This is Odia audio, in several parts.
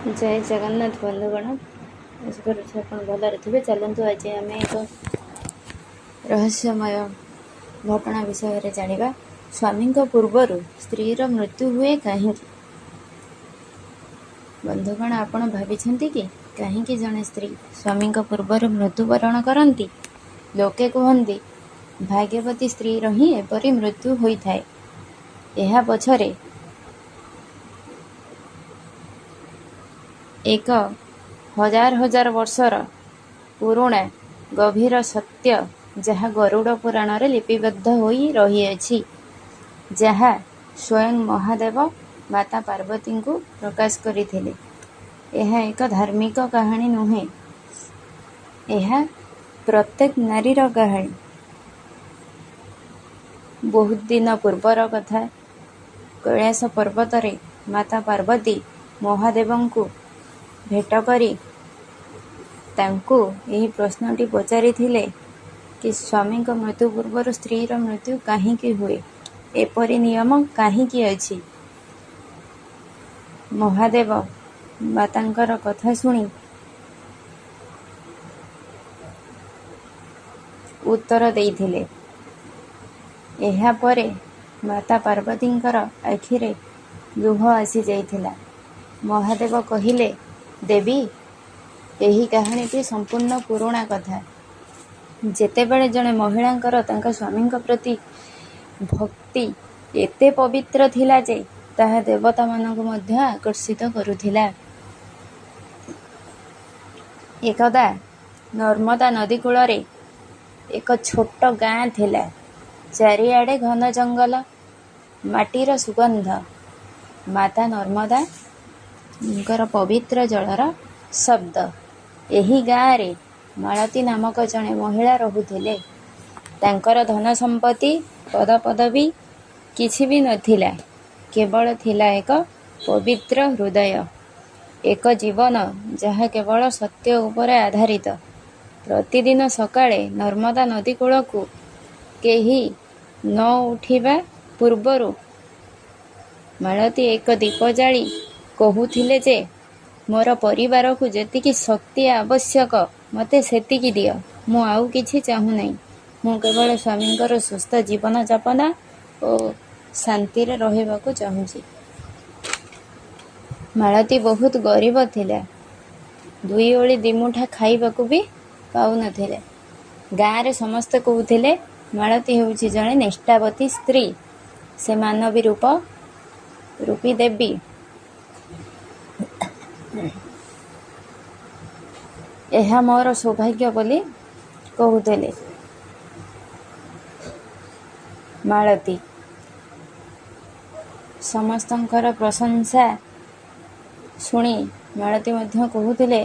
जय जगन्नाथ बंधुगण आशा करुच्छे आप भलरे थे। चलतु आज आम एक रहस्यमय घटना विषय जाना। स्वामी पूर्वर स्त्रीर मृत्यु हुए कहीं। बंधुगण आपण भावी कि कहीं जड़े स्त्री स्वामी पूर्वर मृत्युवरण करती। लोके कहते भाग्यवती स्त्रीर ही एपरी मृत्यु होता है। यह पछरे एक हजार हजार वर्षर पुराणा गभीर सत्य जहाँ गरुड़ पुराण रे लिपिबद्ध होई रही, जहाँ स्वयं महादेव माता पार्वती को प्रकाश करथिले। यह एक धार्मिक कहानी नुहे, यह प्रत्येक नारीर कहानी। बहुत दिन पूर्वर कथा। कैलाश पर्वत रे माता पार्वती महादेव को भेट करी तांको यही प्रश्नटी पचारि कि स्वामी मृत्यु पूर्व स्त्रीर मृत्यु कहीं हुए, एपरी नियम कहीं अच्छी। महादेव मातांकर कथा शुणी उत्तर देइथिले। एहा परे माता पार्वतींकर आखिरे लुह आसी जाइथिला। महादेव कहिले, देवी यही कहानीटी संपूर्ण पुराणा कथा। जेतेबेले जड़े महिलांकर तांका स्वामी प्रति भक्ति एते पवित्र थिला जे ताहा देवता मानक मध्य आकर्षित करुथिला। एकदा नर्मदा नदी कूल रे एक छोट गाँ थिला। चारिआडे घन जंगल, माटीर सुगंध, माता नर्मदा पवित्र जलर शब्द। यही गाँव रे मालती नामक जड़े महिला रहुथिले। तांकर धन संपत्ति पद पदवी किछि भी नथिला, केवल थिला एक पवित्र हृदय, एक जीवन जहाँ केवल सत्य उपरे आधारित। प्रतिदिन सकाळे नर्मदा नदी कूल को केही न उठिबा पूर्वरु मालती एक दीप जाली कहूथिले जे मोर परिवार को जेतिकी शक्ति आवश्यक मते सेतिकी दियो। मु आउ किछि चाहू नहीं। मु केवल स्वामींकर सुस्थ जीवन जापना और शांति रे रहिबाकू चाहूची। मालती बहुत गरीब थिला। दुई ओली दिमुठा खाइबाकू भी पाउ नथिले। गाँ रे समस्ते कहूथिले मालती हेउची जणे निष्ठावती स्त्री, से मानवी रूपी देवी। यह मोर सौभाग्य बोली कहूथिले मालती। समस्तंकर प्रशंसा शुणी मालती मध्य कहूथिले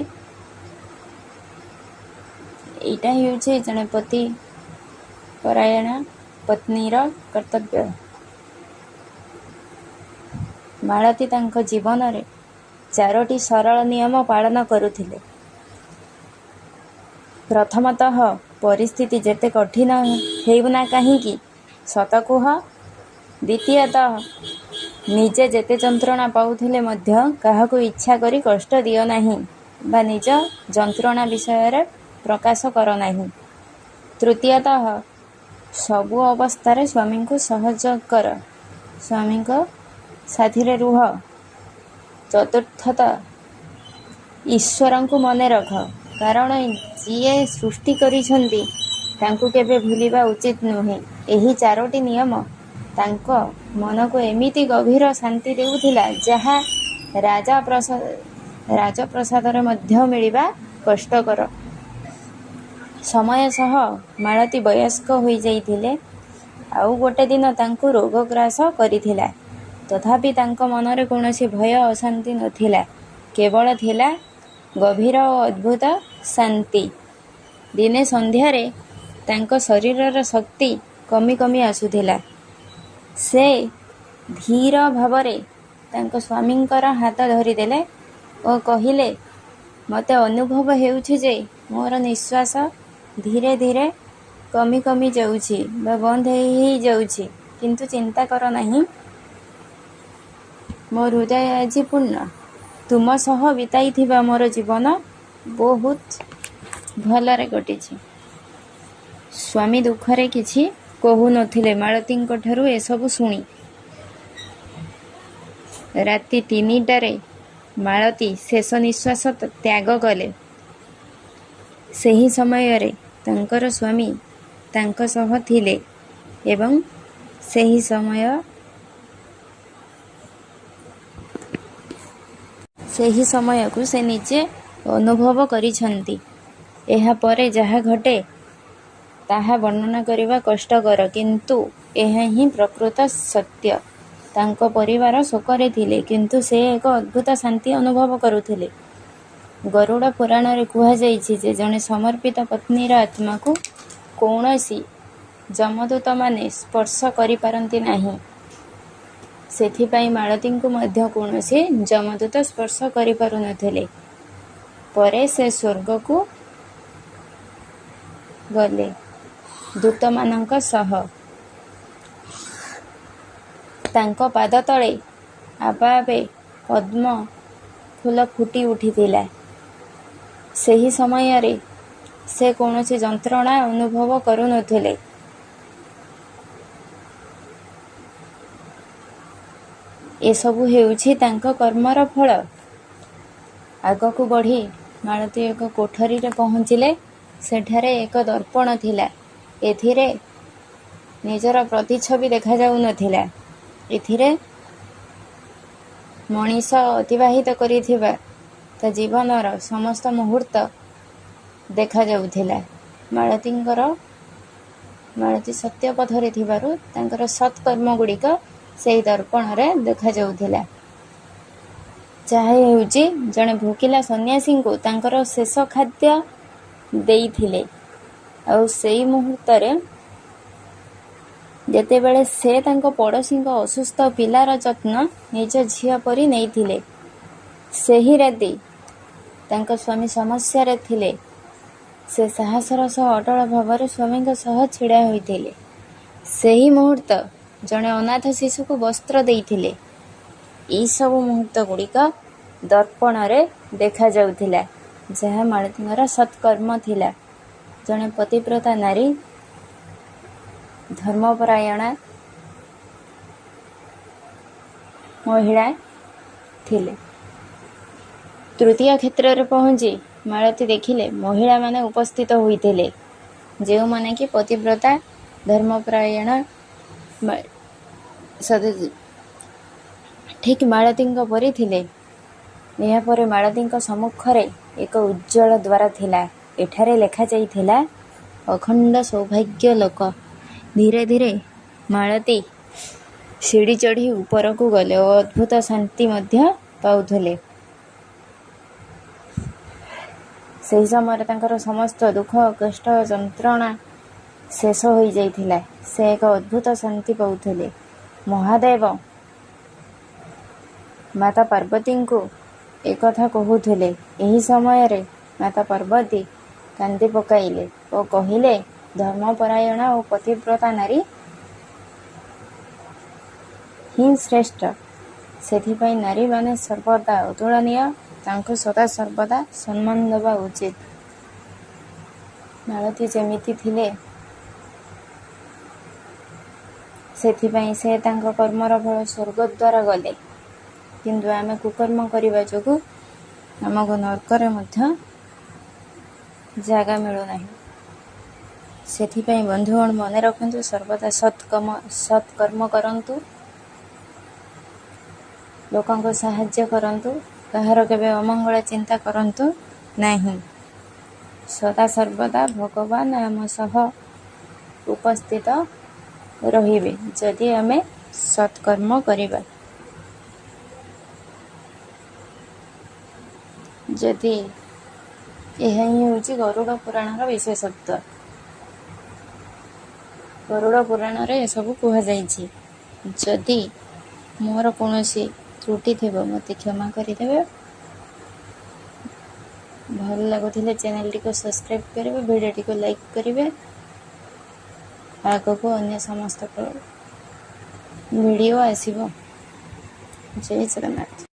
एटा हेउछि जणे पति परायण पत्नीर कर्तव्य। मालती तांको जीवन रे 4टी सरल नियम पालन करुथिले। प्रथमतः परिस्थिति जेते कठिन हेउना कहीं सत कुह। द्वितीयतः निजे जेते जंत्रणा पाउथिले मध्य काहाकू इच्छा करी कष्ट दियो नहीं बा निज जंत्रणा विषय रे प्रकाश कर नहीं। तृतीयतः सबु अवस्था स्वामी को सहयोग कर, स्वामी को साथी रे रुह। चतुर्थतः ईश्वर को मने रख, कारण जीए सृष्टि करिसंती तांको केबे भूलिबा उचित नुहे। एही 4टी नियम तांको मन को एमिति गभीर शांति देउथिला जहाँ राजप्रसाद रे मध्य मिलिबा कष्टकर। समय सह मालती वयस्क होई जाइथिले। आउ गोटे दिन तांको रोगग्रास करिथिला। तथापि तांको मनरे कौनसी भय अशांति नथिला, केवल थिला गभीर और अद्भुत शांति। दिने संध्यारे तांको शरीरर शक्ति कमी कमी आसुथिला। से धीर भावरे तांको स्वामींकर हाथ धरिदेले और कहिले, मते अनुभव हेउछि जे मोर निश्वास धीरे धीरे कमी कमी जाउछि बा बंद हेई जाउछि, किंतु चिंता कर नहीं, मोर हृदय आज पूर्ण। ତୁମ ସହ ବିତାଇଥିବା ମୋର ଜୀବନ ବହୁତ ଭଲରେ କଟିଛି। ସ୍ୱାମୀ ଦୁଃଖରେ କିଛି କହୁନଥିଲେ ମାଳତୀଙ୍କ ଠାରୁ ଏସବୁ ଶୁଣି। ରାତି 3ଟାରେ ମାଳତୀ ଶେଷ ନିଶ୍ୱାସ ତ୍ୟାଗ କଲେ। ସେହି ସମୟରେ ତାଙ୍କର ସ୍ୱାମୀ ତାଙ୍କ ସହ ଥିଲେ ଏବଂ ସେହି ସମୟକୁ ସେ ନିଜେ ଅନୁଭବ କରିଛନ୍ତି। ଏହାପରେ ଯାହା ଘଟେ ତାହା ବର୍ଣ୍ଣନା କରିବା କଷ୍ଟକର, କିନ୍ତୁ ଏହା ହିଁ ପ୍ରକୃତ ସତ୍ୟ। ତାଙ୍କ ପରିବାର ଶୋକରେ ଥିଲେ, କିନ୍ତୁ ସେ ଏକ ଅଦ୍ଭୁତ ଶାନ୍ତି ଅନୁଭବ କରୁଥିଲେ। ଗରୁଡ଼ ପୁରାଣରେ କୁହାଯାଇଛି ଯେ ଜଣେ ସମର୍ପିତ ପତ୍ନୀର ଆତ୍ମାକୁ କୌଣସି ଯମଦୂତମାନେ ସ୍ପର୍ଶ କରିପାରନ୍ତି ନାହିଁ। ସେଥିପାଇଁ ମାଳତୀଙ୍କୁ ମଧ୍ୟ କୌଣସି ଯମଦୂତ ସ୍ପର୍ଶ କରିପାରୁନଥିଲେ। ପରେ ସେ ସ୍ୱର୍ଗକୁ ଗଲେ ଦୂତମାନଙ୍କ ସହ। ତାଙ୍କ ପାଦ ତଳେ ଆପେ ପଦ୍ମ ଫୁଲ ଫୁଟି ଉଠିଥିଲା। ସେହି ସମୟରେ ସେ କୌଣସି ଯନ୍ତ୍ରଣା ଅନୁଭବ କରୁନଥିଲେ। ଏସବୁ ହେଉଛି ତାଙ୍କ କର୍ମର ଫଳ। ଆଗକୁ ବଢ଼ି ମାଳତୀ ଏକ କୋଠରୀରେ ପହଞ୍ଚିଲେ। ସେଠାରେ ଏକ ଦର୍ପଣ ଥିଲା। ଏଥିରେ ନିଜର ପ୍ରତିଛବି ଦେଖାଯାଉନଥିଲା। ଏଥିରେ ମଣିଷ ଅତିବାହିତ କରିଥିବା ତା ଜୀବନର ସମସ୍ତ ମୁହୂର୍ତ୍ତ ଦେଖାଯାଉଥିଲା। ମାଳତୀ ସତ୍ୟ ପଥରେ ଥିବାରୁ ତାଙ୍କର ସତ୍କର୍ମ ଗୁଡ଼ିକ ସେହି ଦର୍ପଣରେ ଦେଖାଯାଉଥିଲା। ଯାହା ହେଉଛି ଜଣେ ଭୋକିଲା ସନ୍ନ୍ୟାସୀଙ୍କୁ ତାଙ୍କର ଶେଷ ଖାଦ୍ୟ ଦେଇଥିଲେ। ଆଉ ସେହି ମୁହୂର୍ତ୍ତରେ ଯେତେବେଳେ ସେ ତାଙ୍କ ପଡ଼ୋଶୀଙ୍କ ଅସୁସ୍ଥ ପିଲାର ଯତ୍ନ ନିଜ ଝିଅ ପରି ନେଇଥିଲେ। ସେହି ରାତି ତାଙ୍କ ସ୍ୱାମୀ ସମସ୍ୟାରେ ଥିଲେ। ସେ ସାହସର ସହ ଅଟଳ ଭାବରେ ସ୍ୱାମୀଙ୍କ ସହ ଛିଡ଼ା ହୋଇଥିଲେ। ସେହି ମୁହୂର୍ତ୍ତ ଜଣେ ଅନାଥ ଶିଶୁକୁ ବସ୍ତ୍ର ଦେଇଥିଲେ। ଏହିସବୁ ମୁହୂର୍ତ୍ତ ଗୁଡ଼ିକ ଦର୍ପଣରେ ଦେଖାଯାଉଥିଲା, ଯାହା ମାଳତୀଙ୍କର ସତ୍କର୍ମ ଥିଲା। ଜଣେ ପତିବ୍ରତା ନାରୀ, ଧର୍ମପରାୟଣା ମହିଳା ଥିଲେ। ତୃତୀୟ କ୍ଷେତ୍ରରେ ପହଞ୍ଚି ମାଳତୀ ଦେଖିଲେ ମହିଳାମାନେ ଉପସ୍ଥିତ ହୋଇଥିଲେ, ଯେଉଁମାନେ କି ପତିବ୍ରତା ଧର୍ମପରାୟଣା ଠିକ୍ ମାଳତୀଙ୍କ ପରି ଥିଲେ। ଏହାପରେ ମାଳତୀଙ୍କ ସମ୍ମୁଖରେ ଏକ ଉଜ୍ଜ୍ୱଳ ଦ୍ୱାର ଥିଲା। ଏଠାରେ ଲେଖାଯାଇଥିଲା ଅଖଣ୍ଡ ସୌଭାଗ୍ୟ ଲୋକ। ଧୀରେ ଧୀରେ ମାଳତୀ ସିଡ଼ି ଚଢ଼ି ଉପରକୁ ଗଲେ ଓ ଅଦ୍ଭୁତ ଶାନ୍ତି ମଧ୍ୟ ପାଉଥିଲେ। ସେହି ସମୟରେ ତାଙ୍କର ସମସ୍ତ ଦୁଃଖ, କଷ୍ଟ, ଯନ୍ତ୍ରଣା ଶେଷ ହୋଇଯାଇଥିଲା। ସେ ଏକ ଅଦ୍ଭୁତ ଶାନ୍ତି ପାଉଥିଲେ। ମହାଦେବ ମାତା ପାର୍ବତୀଙ୍କୁ ଏକଥା କହୁଥିଲେ। ଏହି ସମୟରେ ମାତା ପାର୍ବତୀ କାନ୍ଦି ପକାଇଲେ ଓ କହିଲେ, ଧର୍ମପରାୟଣା ଓ ପତିବ୍ରତା ନାରୀ ହିଁ ଶ୍ରେଷ୍ଠ। ସେଥିପାଇଁ ନାରୀମାନେ ସର୍ବଦା ଅତୁଳନୀୟ। ତାଙ୍କୁ ସଦାସର୍ବଦା ସମ୍ମାନ ଦେବା ଉଚିତ। ମାଳତୀ ଯେମିତି ଥିଲେ, ସେଥିପାଇଁ ସେ ତାଙ୍କ କର୍ମର ଫଳ ସ୍ୱର୍ଗ ଦ୍ୱାର ଗଲେ। କିନ୍ତୁ ଆମେ କୁକର୍ମ କରିବା ଯୋଗୁଁ ଆମକୁ ନର୍କରେ ମଧ୍ୟ ଜାଗା ମିଳୁନାହିଁ। ସେଥିପାଇଁ ବନ୍ଧୁଗଣ ମନେ ରଖନ୍ତୁ, ସର୍ବଦା ସତ୍କର୍ମ କରନ୍ତୁ, ଲୋକଙ୍କୁ ସାହାଯ୍ୟ କରନ୍ତୁ, କାହାର କେବେ ଅମଙ୍ଗଳ ଚିନ୍ତା କରନ୍ତୁ ନାହିଁ। ସଦାସର୍ବଦା ଭଗବାନ ଆମ ସହ ଉପସ୍ଥିତ ରହିବେ ଯଦି ଆମେ ସତ୍କର୍ମ କରିବା। ଯଦି ଏହା ହିଁ ହେଉଛି ଗରୁଡ଼ ପୁରାଣର ବିଶେଷତ୍ୱ। ଗରୁଡ଼ ପୁରାଣରେ ଏସବୁ କୁହାଯାଇଛି। ଯଦି ମୋର କୌଣସି ତ୍ରୁଟି ଥିବ ମୋତେ କ୍ଷମା କରିଦେବେ। ଭଲ ଲାଗୁଥିଲେ ଚ୍ୟାନେଲଟିକୁ ସବସ୍କ୍ରାଇବ୍ କରିବେ, ଭିଡ଼ିଓଟିକୁ ଲାଇକ୍ କରିବେ। ଆଗକୁ ଅନ୍ୟ ସମସ୍ତ ଭିଡ଼ିଓ ଆସିବ। ଜୟ ଜଗନ୍ନାଥ।